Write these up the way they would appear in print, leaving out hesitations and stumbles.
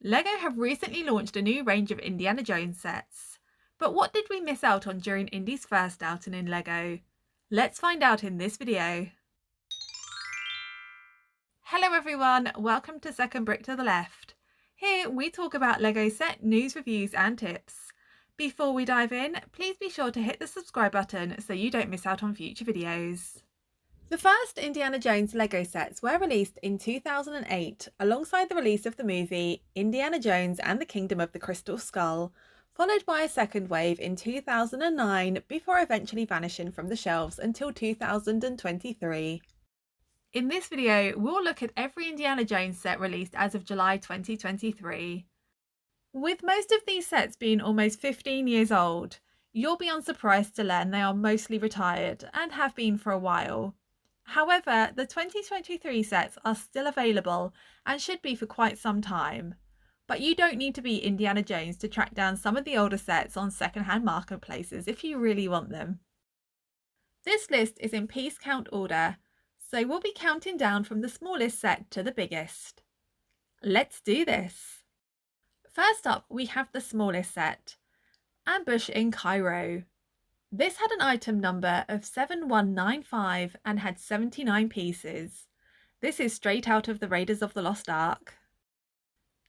LEGO have recently launched a new range of Indiana Jones sets. But what did we miss out on during Indy's first outing in LEGO? Let's find out in this video. Hello everyone, welcome to Second Brick to the Left. Here we talk about LEGO set news, reviews and tips. Before we dive in, please be sure to hit the subscribe button so you don't miss out on future videos. The first Indiana Jones LEGO sets were released in 2008 alongside the release of the movie Indiana Jones and the Kingdom of the Crystal Skull, followed by a second wave in 2009 before eventually vanishing from the shelves until 2023. In this video, we'll look at every Indiana Jones set released as of July 2023. With most of these sets being almost 15 years old, you'll be unsurprised to learn they are mostly retired and have been for a while. However, the 2023 sets are still available and should be for quite some time. But you don't need to be Indiana Jones to track down some of the older sets on secondhand marketplaces if you really want them. This list is in piece count order, so we'll be counting down from the smallest set to the biggest. Let's do this! First up, we have the smallest set, Ambush in Cairo. This had an item number of 7195 and had 79 pieces. This is straight out of the Raiders of the Lost Ark.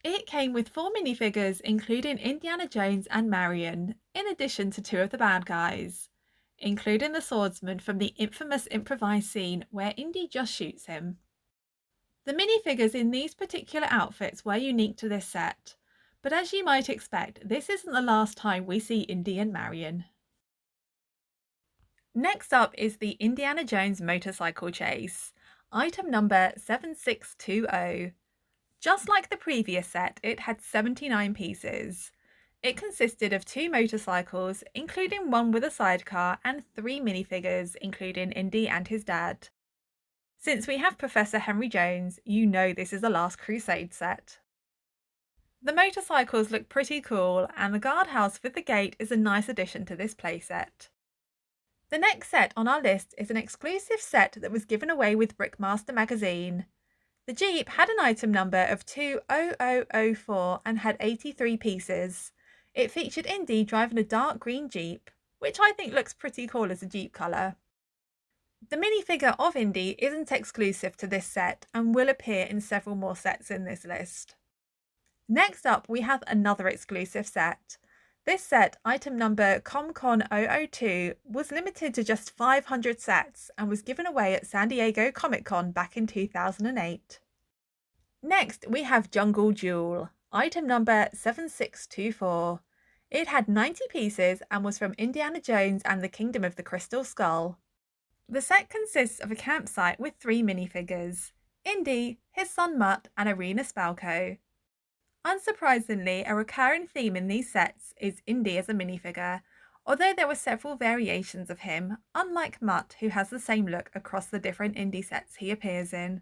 It came with 4 minifigures including Indiana Jones and Marion, in addition to 2 of the bad guys, including the swordsman from the infamous improvised scene where Indy just shoots him. The minifigures in these particular outfits were unique to this set, but as you might expect, this isn't the last time we see Indy and Marion. Next up is the Indiana Jones Motorcycle Chase, item number 7620. Just like the previous set, it had 79 pieces. It consisted of 2 motorcycles, including one with a sidecar, and 3 minifigures, including Indy and his dad. Since we have Professor Henry Jones, you know this is a Last Crusade set. The motorcycles look pretty cool, and the guardhouse with the gate is a nice addition to this playset. The next set on our list is an exclusive set that was given away with Brickmaster magazine. The Jeep had an item number of 20004 and had 83 pieces. It featured Indy driving a dark green Jeep, which I think looks pretty cool as a Jeep colour. The minifigure of Indy isn't exclusive to this set and will appear in several more sets in this list. Next up, we have another exclusive set. This set, item number ComCon002, was limited to just 500 sets and was given away at San Diego Comic-Con back in 2008. Next, we have Jungle Duel, item number 7624. It had 90 pieces and was from Indiana Jones and the Kingdom of the Crystal Skull. The set consists of a campsite with 3 minifigures, Indy, his son Mutt, and Arena Spalko. Unsurprisingly, a recurring theme in these sets is Indy as a minifigure, although there were several variations of him, unlike Mutt, who has the same look across the different Indy sets he appears in.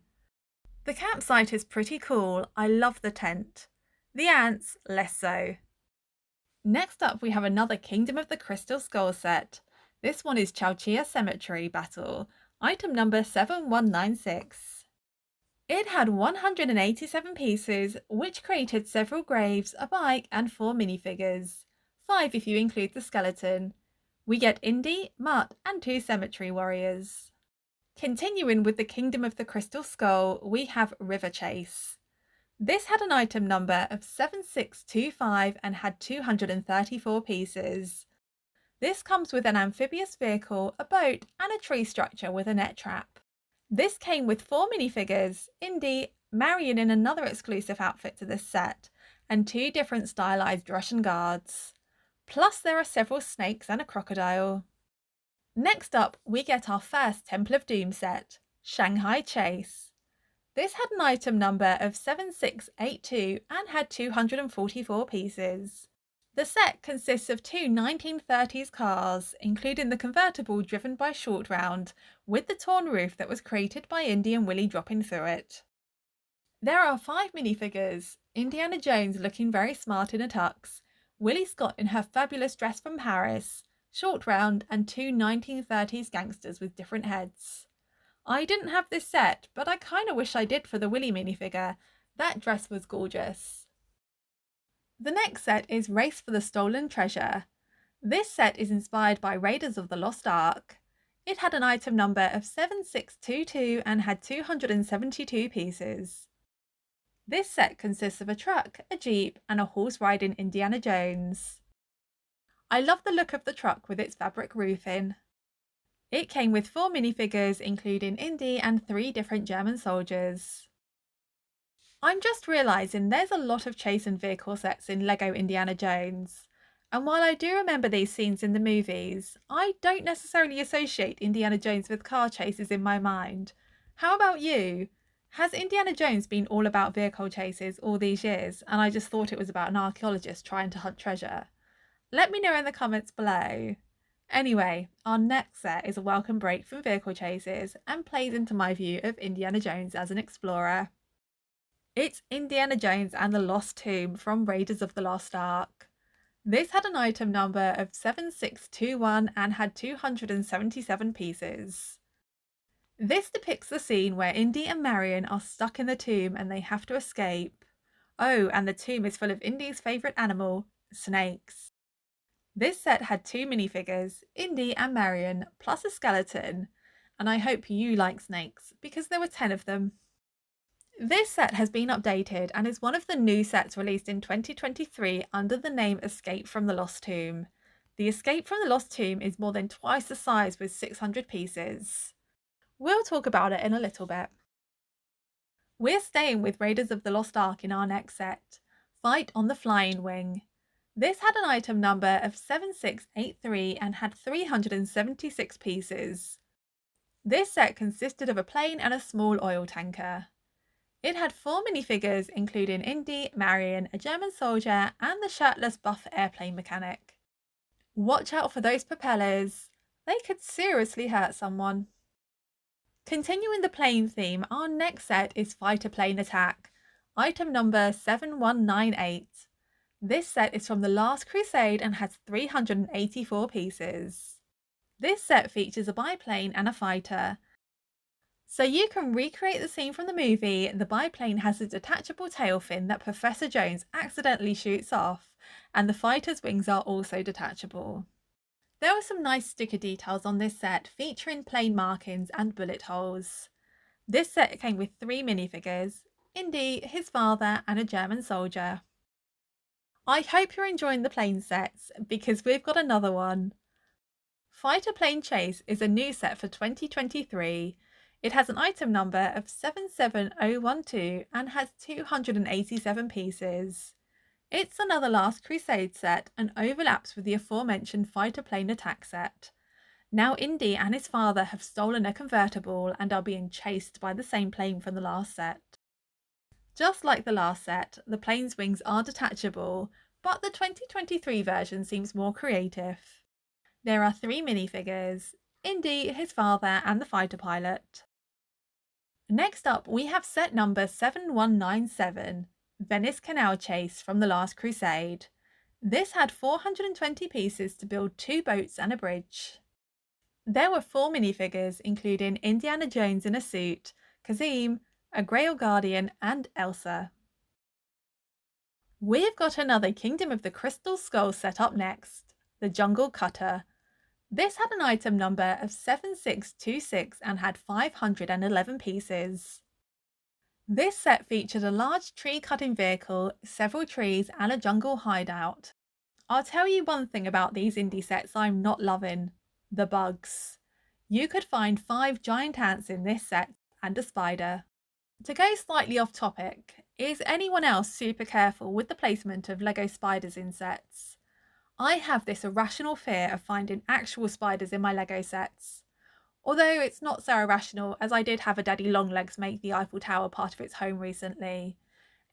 The campsite is pretty cool, I love the tent. The ants, less so. Next up, we have another Kingdom of the Crystal Skull set. This one is Chauchilla Cemetery Battle, item number 7196. It had 187 pieces, which created several graves, a bike and 4 minifigures, 5 if you include the skeleton. We get Indy, Mutt and 2 cemetery warriors. Continuing with the Kingdom of the Crystal Skull, we have River Chase. This had an item number of 7625 and had 234 pieces. This comes with an amphibious vehicle, a boat and a tree structure with a net trap. This came with 4 minifigures, Indy, Marion in another exclusive outfit to this set, and 2 different stylized Russian guards. Plus there are several snakes and a crocodile. Next up, we get our first Temple of Doom set, Shanghai Chase. This had an item number of 7682 and had 244 pieces. The set consists of 2 1930s cars, including the convertible driven by Short Round, with the torn roof that was created by Indy and Willie dropping through it. There are 5 minifigures, Indiana Jones looking very smart in a tux, Willie Scott in her fabulous dress from Paris, Short Round and 2 1930s gangsters with different heads. I didn't have this set, but I kinda wish I did for the Willie minifigure. That dress was gorgeous. The next set is Race for the Stolen Treasure. This set is inspired by Raiders of the Lost Ark. It had an item number of 7622 and had 272 pieces. This set consists of a truck, a jeep, and a horse riding Indiana Jones. I love the look of the truck with its fabric roofing. It came with 4 minifigures, including Indy and 3 different German soldiers. I'm just realising there's a lot of chase and vehicle sets in LEGO Indiana Jones. And while I do remember these scenes in the movies, I don't necessarily associate Indiana Jones with car chases in my mind. How about you? Has Indiana Jones been all about vehicle chases all these years and I just thought it was about an archaeologist trying to hunt treasure? Let me know in the comments below. Anyway, our next set is a welcome break from vehicle chases and plays into my view of Indiana Jones as an explorer. It's Indiana Jones and the Lost Tomb from Raiders of the Lost Ark. This had an item number of 7621 and had 277 pieces. This depicts the scene where Indy and Marion are stuck in the tomb and they have to escape. Oh, and the tomb is full of Indy's favourite animal, snakes. This set had 2 minifigures, Indy and Marion, plus a skeleton, and I hope you like snakes because there were 10 of them. This set has been updated and is one of the new sets released in 2023 under the name Escape from the Lost Tomb. The Escape from the Lost Tomb is more than twice the size with 600 pieces. We'll talk about it in a little bit. We're staying with Raiders of the Lost Ark in our next set, Fight on the Flying Wing. This had an item number of 7683 and had 376 pieces. This set consisted of a plane and a small oil tanker. It had 4 minifigures including Indy, Marion, a German soldier, and the shirtless buff airplane mechanic. Watch out for those propellers, they could seriously hurt someone. Continuing the plane theme, our next set is Fighter Plane Attack, item number 7198. This set is from the Last Crusade and has 384 pieces. This set features a biplane and a fighter. So you can recreate the scene from the movie. The biplane has a detachable tail fin that Professor Jones accidentally shoots off, and the fighter's wings are also detachable. There were some nice sticker details on this set featuring plane markings and bullet holes. This set came with 3 minifigures, Indy, his father, and a German soldier. I hope you're enjoying the plane sets because we've got another one. Fighter Plane Chase is a new set for 2023. It has an item number of 77012 and has 287 pieces. It's another Last Crusade set and overlaps with the aforementioned Fighter Plane Attack set. Now Indy and his father have stolen a convertible and are being chased by the same plane from the last set. Just like the last set, the plane's wings are detachable, but the 2023 version seems more creative. There are 3 minifigures, Indy, his father, and the fighter pilot. Next up, we have set number 7197, Venice Canal Chase from the Last Crusade. This had 420 pieces to build 2 boats and a bridge. There were 4 minifigures, including Indiana Jones in a suit, Kazim, a Grail Guardian, and Elsa. We've got another Kingdom of the Crystal Skull set up next, the Jungle Cutter. This had an item number of 7626 and had 511 pieces. This set featured a large tree cutting vehicle, several trees, and a jungle hideout. I'll tell you one thing about these indie sets I'm not loving: the bugs. You could find 5 giant ants in this set and a spider. To go slightly off topic, is anyone else super careful with the placement of LEGO spiders in sets? I have this irrational fear of finding actual spiders in my LEGO sets. Although it's not so irrational, as I did have a Daddy Longlegs make the Eiffel Tower part of its home recently.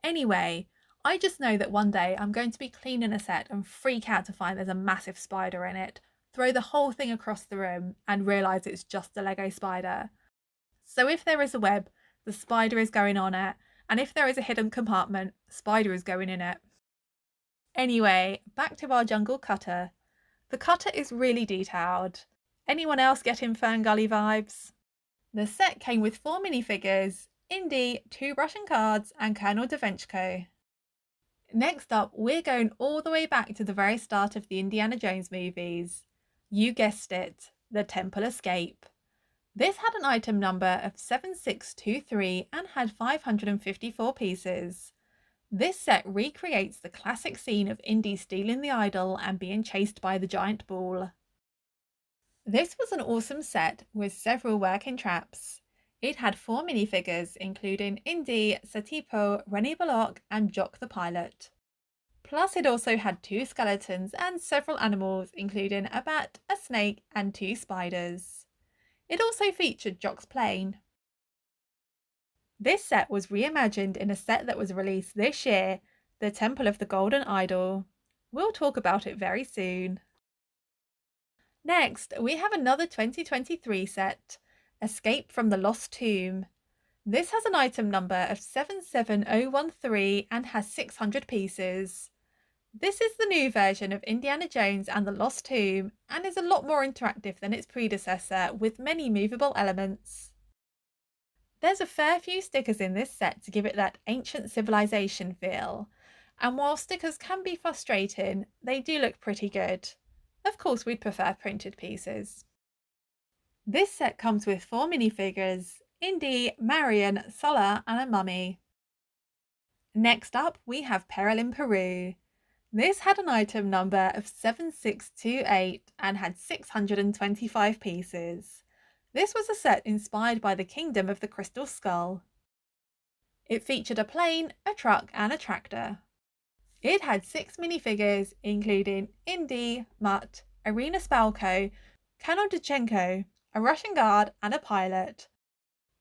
Anyway, I just know that one day I'm going to be cleaning a set and freak out to find there's a massive spider in it, throw the whole thing across the room and realise it's just a LEGO spider. So if there is a web, the spider is going on it, and if there is a hidden compartment, spider is going in it. Anyway, back to our jungle cutter. The cutter is really detailed. Anyone else getting Ferngully vibes? The set came with 4 minifigures, Indy, 2 Russian cards, and Colonel Davenchko. Next up, we're going all the way back to the very start of the Indiana Jones movies. You guessed it, the Temple Escape. This had an item number of 7623 and had 554 pieces. This set recreates the classic scene of Indy stealing the idol and being chased by the giant ball. This was an awesome set with several working traps. It had 4 minifigures including Indy, Satipo, Rennie Bullock and Jock the pilot. Plus it also had 2 skeletons and several animals including a bat, a snake and 2 spiders. It also featured Jock's plane. This set was reimagined in a set that was released this year, the Temple of the Golden Idol. We'll talk about it very soon. Next, we have another 2023 set, Escape from the Lost Tomb. This has an item number of 77013 and has 600 pieces. This is the new version of Indiana Jones and the Lost Tomb and is a lot more interactive than its predecessor with many movable elements. There's a fair few stickers in this set to give it that ancient civilization feel, and while stickers can be frustrating, they do look pretty good. Of course, we'd prefer printed pieces. This set comes with 4 minifigures, Indy, Marion, Sulla and a mummy. Next up, we have Peril in Peru. This had an item number of 7628 and had 625 pieces. This was a set inspired by the Kingdom of the Crystal Skull. It featured a plane, a truck and a tractor. It had 6 minifigures including Indy, Mutt, Irina Spalko, Kanodichenko, a Russian guard and a pilot.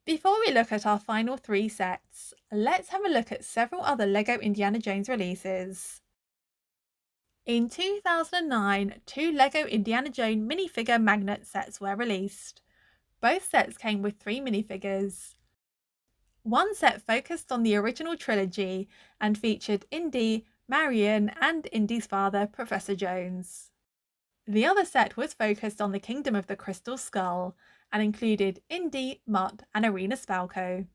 Before we look at our final 3 sets, let's have a look at several other LEGO Indiana Jones releases. In 2009, 2 LEGO Indiana Jones minifigure magnet sets were released. Both sets came with 3 minifigures. One set focused on the original trilogy and featured Indy, Marion and Indy's father, Professor Jones. The other set was focused on the Kingdom of the Crystal Skull and included Indy, Mutt and Irina Spalko.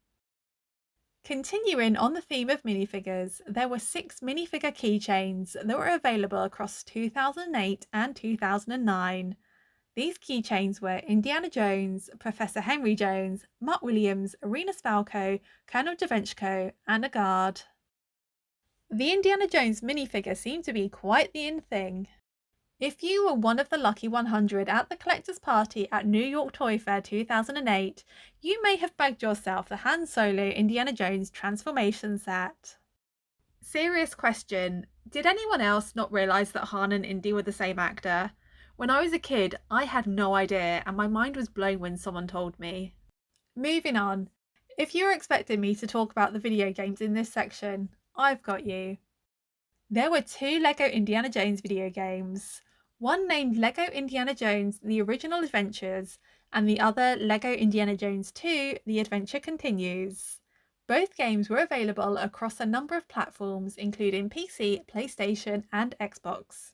Continuing on the theme of minifigures, there were 6 minifigure keychains that were available across 2008 and 2009. These keychains were Indiana Jones, Professor Henry Jones, Mutt Williams, Irina Spalko, Colonel Davenchko and a guard. The Indiana Jones minifigure seemed to be quite the in thing. If you were one of the lucky 100 at the collector's party at New York Toy Fair 2008, you may have bagged yourself the Han Solo Indiana Jones transformation set. Serious question, did anyone else not realise that Han and Indy were the same actor? When I was a kid, I had no idea and my mind was blown when someone told me. Moving on, if you're expecting me to talk about the video games in this section, I've got you. There were 2 LEGO Indiana Jones video games, one named LEGO Indiana Jones The Original Adventures and the other LEGO Indiana Jones 2 The Adventure Continues. Both games were available across a number of platforms including PC, PlayStation and Xbox.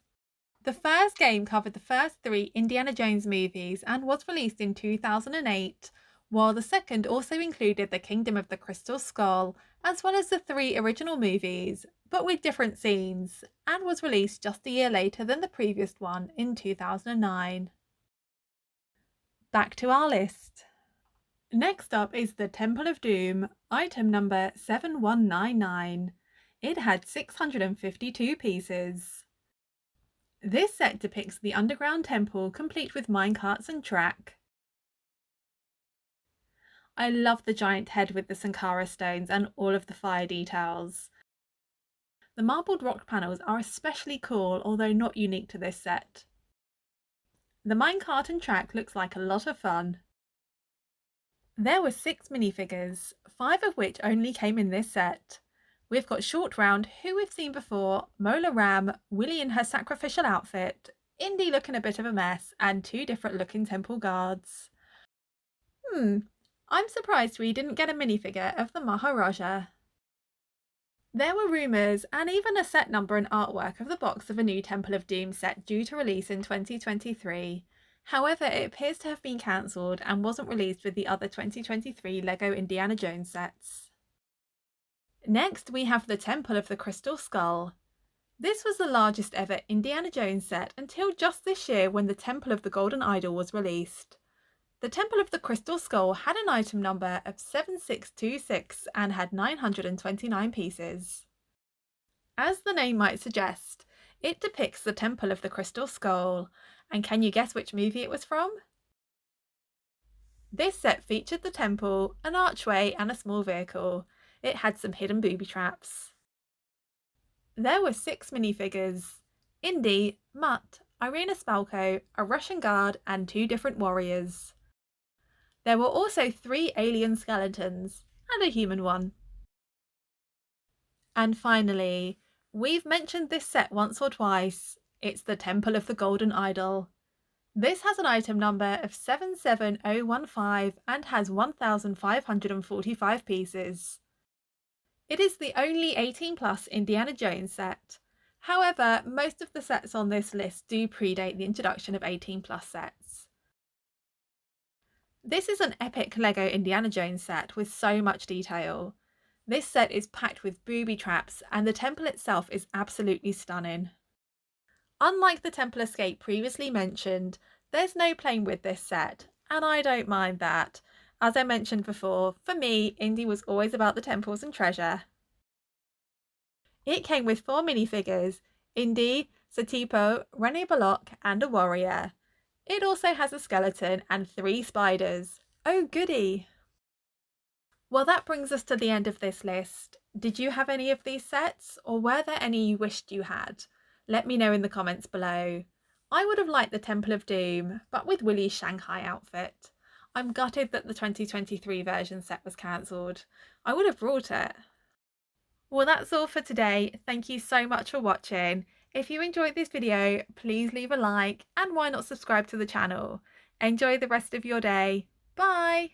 The first game covered the first 3 Indiana Jones movies and was released in 2008, while the second also included the Kingdom of the Crystal Skull, as well as the 3 original movies, but with different scenes, and was released just a year later than the previous one in 2009. Back to our list. Next up is the Temple of Doom, item number 7199. It had 652 pieces. This set depicts the underground temple complete with minecarts and track. I love the giant head with the Sankara stones and all of the fire details. The marbled rock panels are especially cool, although not unique to this set. The minecart and track looks like a lot of fun. There were 6 minifigures, 5 of which only came in this set. We've got Short Round, who we've seen before, Mola Ram, Willie in her sacrificial outfit, Indy looking a bit of a mess, and 2 different looking temple guards. I'm surprised we didn't get a minifigure of the Maharaja. There were rumours and even a set number and artwork of the box of a new Temple of Doom set due to release in 2023. However, it appears to have been cancelled and wasn't released with the other 2023 LEGO Indiana Jones sets. Next, we have the Temple of the Crystal Skull. This was the largest ever Indiana Jones set until just this year when the Temple of the Golden Idol was released. The Temple of the Crystal Skull had an item number of 7626 and had 929 pieces. As the name might suggest, it depicts the Temple of the Crystal Skull, and can you guess which movie it was from? This set featured the temple, an archway and a small vehicle. It had some hidden booby traps. There were 6 minifigures: Indy, Mutt, Irina Spalko, a Russian guard and 2 different warriors. There were also 3 alien skeletons and a human one. And finally, we've mentioned this set once or twice. It's the Temple of the Golden Idol. This has an item number of 77015 and has 1545 pieces. It is the only 18 plus Indiana Jones set. However, most of the sets on this list do predate the introduction of 18 plus sets. This is an epic LEGO Indiana Jones set with so much detail. This set is packed with booby traps and the temple itself is absolutely stunning. Unlike the Temple Escape previously mentioned, there's no playing with this set, and I don't mind that. As I mentioned before, for me, Indy was always about the temples and treasure. It came with 4 minifigures: Indy, Satipo, René Balloch and a warrior. It also has a skeleton and 3 spiders. Oh goody! Well, that brings us to the end of this list. Did you have any of these sets, or were there any you wished you had? Let me know in the comments below. I would have liked the Temple of Doom, but with Willie's Shanghai outfit. I'm gutted that the 2023 version set was cancelled. I would have brought it. Well, that's all for today. Thank you so much for watching. If you enjoyed this video, please leave a like and why not subscribe to the channel. Enjoy the rest of your day. Bye!